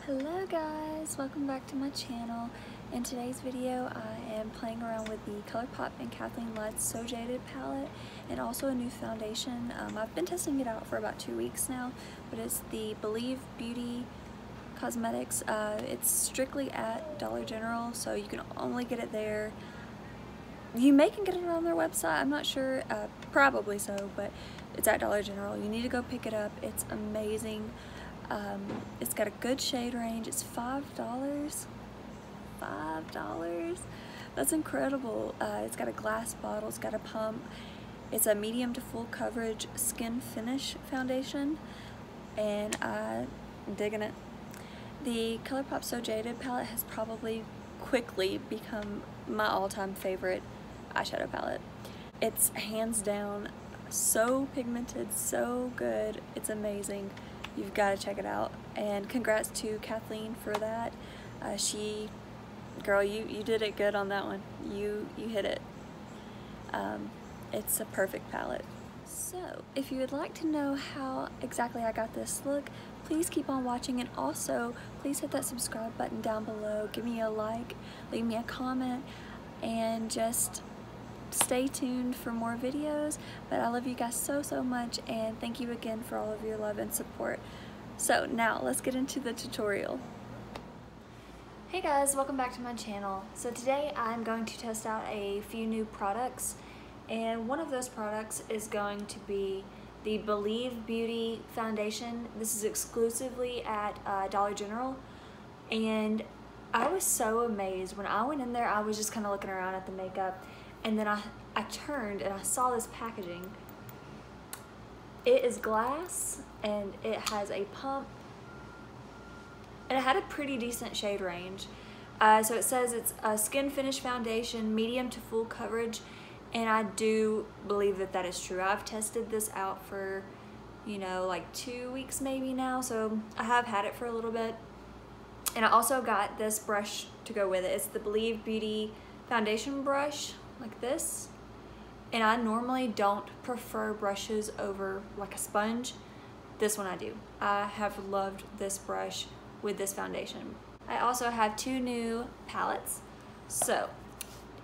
Hello guys, welcome back to my channel. In today's video I am playing around with the ColourPop and KathleenLights So Jaded palette and also a new foundation. I've been testing it out for about 2 weeks now, but it's the Believe Beauty Cosmetics. It's strictly at Dollar General, so you can only get it there. You can get it on their website, I'm not sure, probably so, but it's at Dollar General. You need to go pick it up. It's amazing. It's got a good shade range. It's $5. That's incredible. It's got a glass bottle, it's got a pump. It's a medium to full coverage skin finish foundation, and I'm digging it. The ColourPop So Jaded palette has probably quickly become my all-time favorite eyeshadow palette. It's hands down so pigmented, so good. It's amazing. You've got to check it out, and congrats to Kathleen for that. Girl, you did it good on that one. You hit it. It's a perfect palette. So if you would like to know how exactly I got this look, please keep on watching, and also please hit that subscribe button down below. Give me a like, leave me a comment, and just stay tuned for more videos. But I love you guys so much, and thank you again for all of your love and support. So now let's get into the tutorial. Hey guys, welcome back to my channel. So today I'm going to test out a few new products, and one of those products is going to be the Believe Beauty foundation. This is exclusively at Dollar General, and I was so amazed when I went in there. I was just kind of looking around at the makeup, and then I turned and I saw this packaging. It is glass and it has a pump, and it had a pretty decent shade range. So it says it's a skin finish foundation, medium to full coverage, and I do believe that that is true. I've tested this out for, like 2 weeks maybe now, so I have had it for a little bit. And I also got this brush to go with it. It's the Believe Beauty foundation brush, like this. And I normally don't prefer brushes over like a sponge. This one I do. I have loved this brush with this foundation. I also have 2 new palettes. So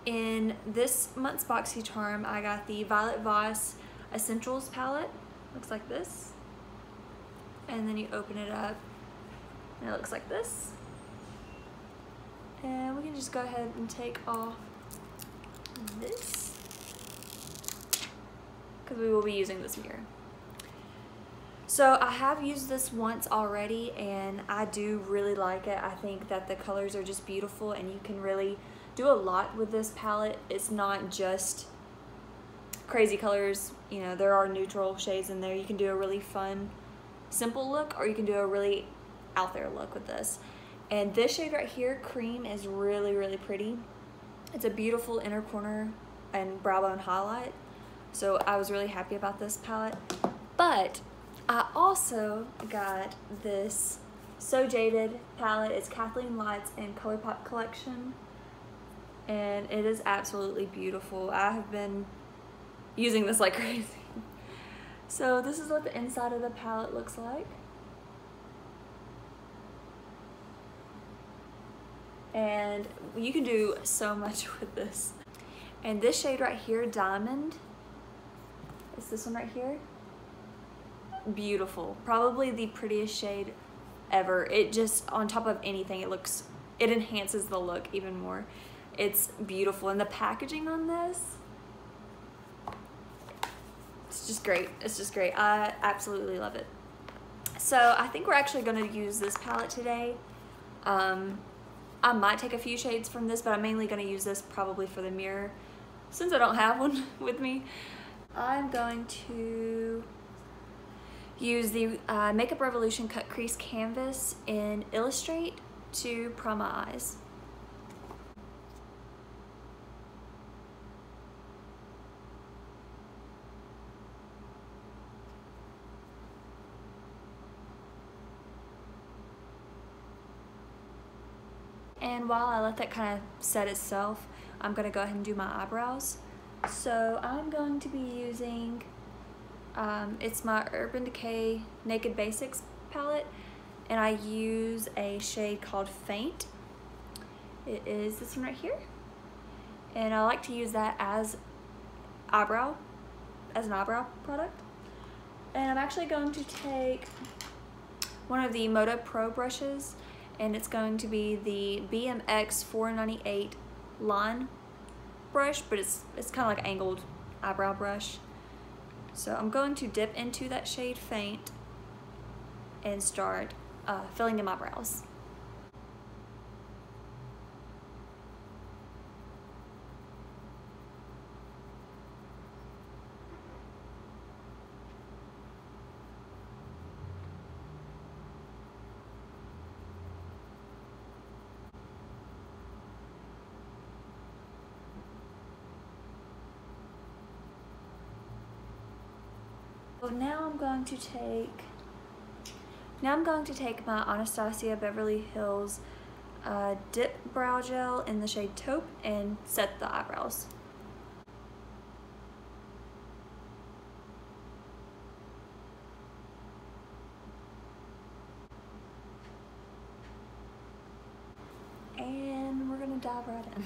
in this month's BoxyCharm, I got the Violet Voss Essentials palette. Looks like this. And then you open it up and it looks like this. And we can just go ahead and take off this, because we will be using this mirror. So I have used this once already, and I do really like it. I think that the colors are just beautiful, and you can really do a lot with this palette. It's not just crazy colors, there are neutral shades in there. You can do a really fun, simple look, or you can do a really out there look with this. And this shade right here, Cream, is really pretty. It's a beautiful inner corner and brow bone highlight. So I was really happy about this palette. But I also got this So Jaded palette. It's KathleenLights and ColourPop collection, and it is absolutely beautiful. I have been using this like crazy. So this is what the inside of the palette looks like. And you can do so much with this. And this shade right here, Diamond, it's this one right here. Beautiful. Probably the prettiest shade ever. It just, on top of anything, it enhances the look even more. It's beautiful. And the packaging on this, it's just great. It's just great. I absolutely love it. So I think we're actually going to use this palette today. I might take a few shades from this, but I'm mainly going to use this probably for the mirror, since I don't have one with me. I'm going to use the Makeup Revolution Cut Crease Canvas in Illustrate to prime my eyes. And while I let that kind of set itself, I'm going to go ahead and do my eyebrows. So I'm going to be using, it's my Urban Decay Naked Basics palette, and I use a shade called Faint. It is this one right here, and I like to use that as an eyebrow product. And I'm actually going to take one of the Moto Pro brushes, and it's going to be the BMX 498 line brush, but it's kind of like an angled eyebrow brush. So I'm going to dip into that shade Faint and start filling in my brows. So now I'm going to take my Anastasia Beverly Hills Dip Brow Gel in the shade Taupe and set the eyebrows. And we're gonna dive right in.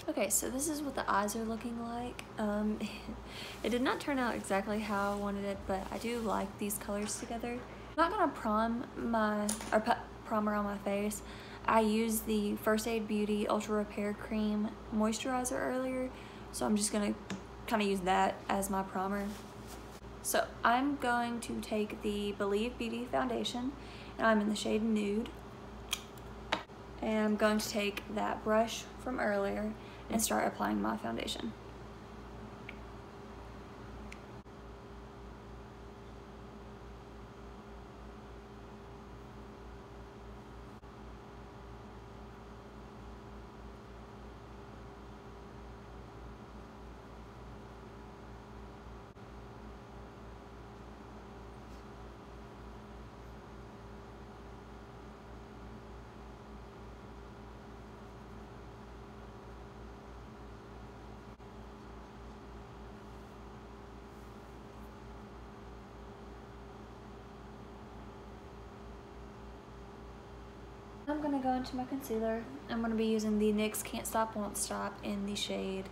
Okay, so this is what the eyes are looking like. It did not turn out exactly how I wanted it, but I do like these colors together. I'm not gonna put primer on my face. I used the First Aid Beauty Ultra Repair Cream Moisturizer earlier, so I'm just gonna kind of use that as my primer. So I'm going to take the Believe Beauty Foundation, and I'm in the shade Nude. And I'm going to take that brush from earlier and start applying my foundation. I'm gonna go into my concealer. I'm gonna be using the NYX Can't Stop Won't Stop in the shade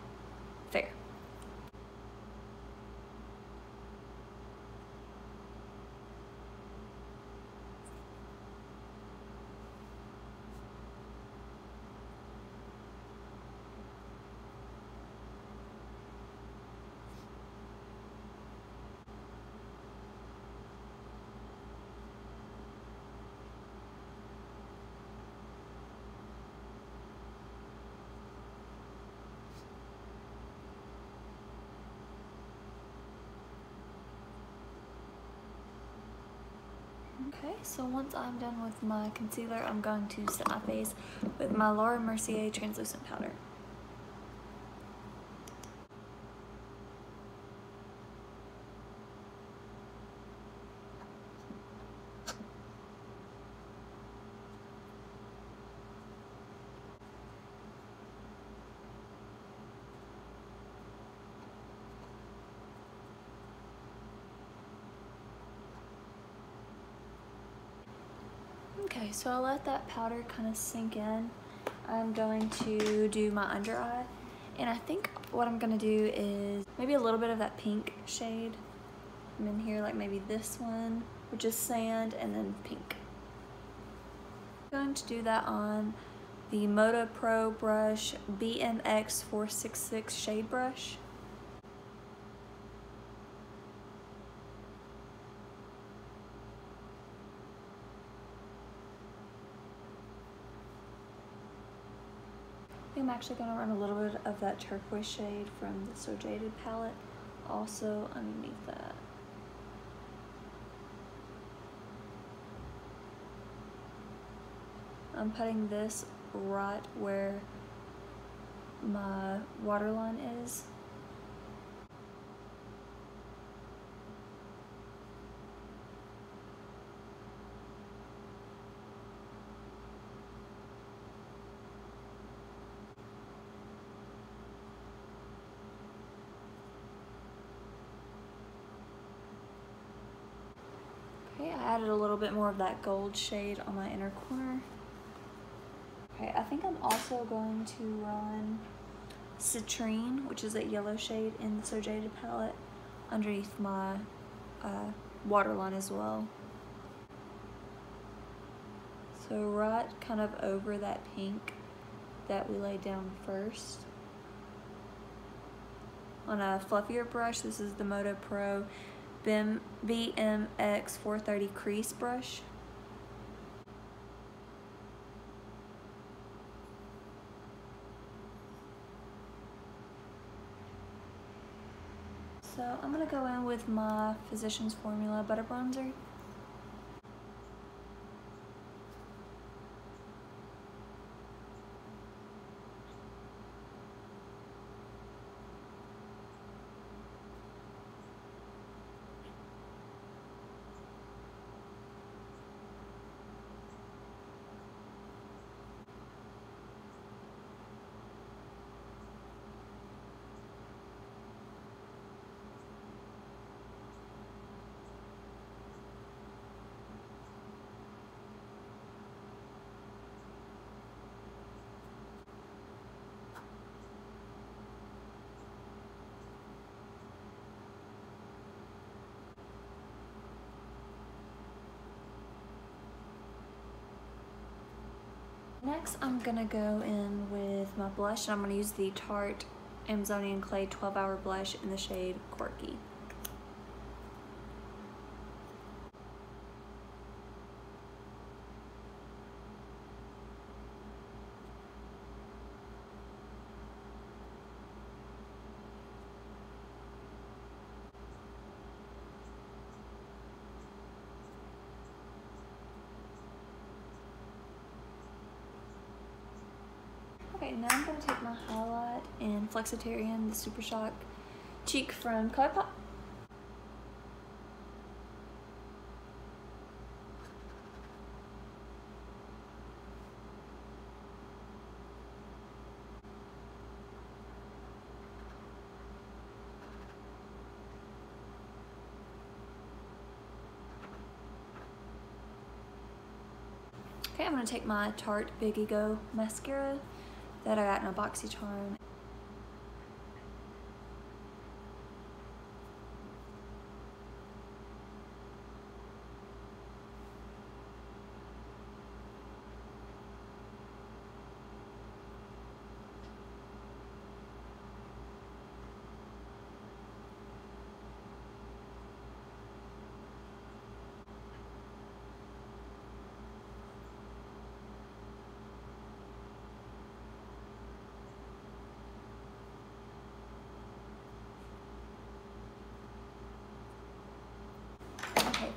Fair. Okay, so once I'm done with my concealer, I'm going to set my face with my Laura Mercier translucent powder. Okay, so I'll let that powder kind of sink in. I'm going to do my under eye, and I think what I'm gonna do is maybe a little bit of that pink shade. I'm in here, like maybe this one, which is sand, and then pink. I'm going to do that on the Moda Pro brush BMX 466 shade brush. I'm actually going to run a little bit of that turquoise shade from the Jaded Palette also underneath that. I'm putting this right where my waterline is. Okay, I added a little bit more of that gold shade on my inner corner. Okay, I think I'm also going to run Citrine, which is that yellow shade in the Jaded palette, underneath my waterline as well. So right kind of over that pink that we laid down first. On a fluffier brush, this is the Moda Pro BMX 430 crease brush. So I'm gonna go in with my Physicians Formula Butter Bronzer. Next, I'm gonna go in with my blush, and I'm gonna use the Tarte Amazonian Clay 12-Hour Blush in the shade Quirky. Okay, now I'm going to take my highlight in Flexitarian, the Super Shock Cheek from ColourPop. Okay, I'm going to take my Tarte Big Ego Mascara that I got in a BoxyCharm.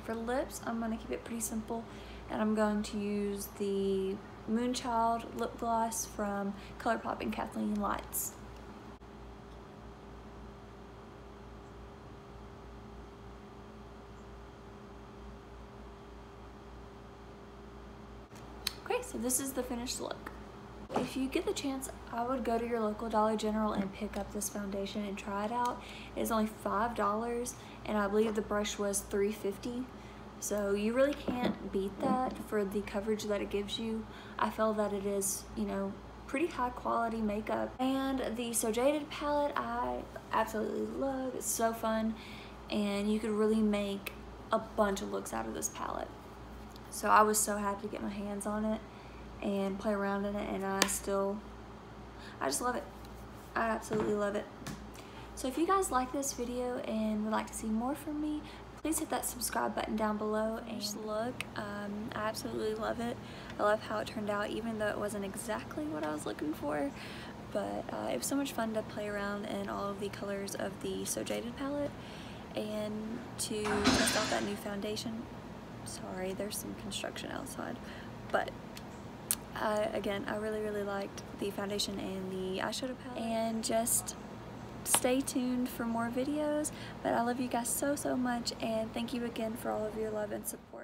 For lips, I'm going to keep it pretty simple, and I'm going to use the Moonchild lip gloss from ColourPop and KathleenLights. Okay, so this is the finished look. If you get the chance, I would go to your local Dollar General and pick up this foundation and try it out. It's only $5, and I believe the brush was $3.50. So you really can't beat that for the coverage that it gives you. I feel that it is, you know, pretty high quality makeup. And the Jaded palette I absolutely love. It's so fun, and you could really make a bunch of looks out of this palette. So I was so happy to get my hands on it and play around in it, and I just love it. I absolutely love it. So if you guys like this video and would like to see more from me, please hit that subscribe button down below. And just look, I absolutely love it. I love how it turned out, even though it wasn't exactly what I was looking for. But it was so much fun to play around in all of the colors of the Jaded palette and to test out that new foundation. Sorry, there's some construction outside. But again, I really liked the foundation and the eyeshadow palette. And just stay tuned for more videos. But I love you guys so much, and thank you again for all of your love and support.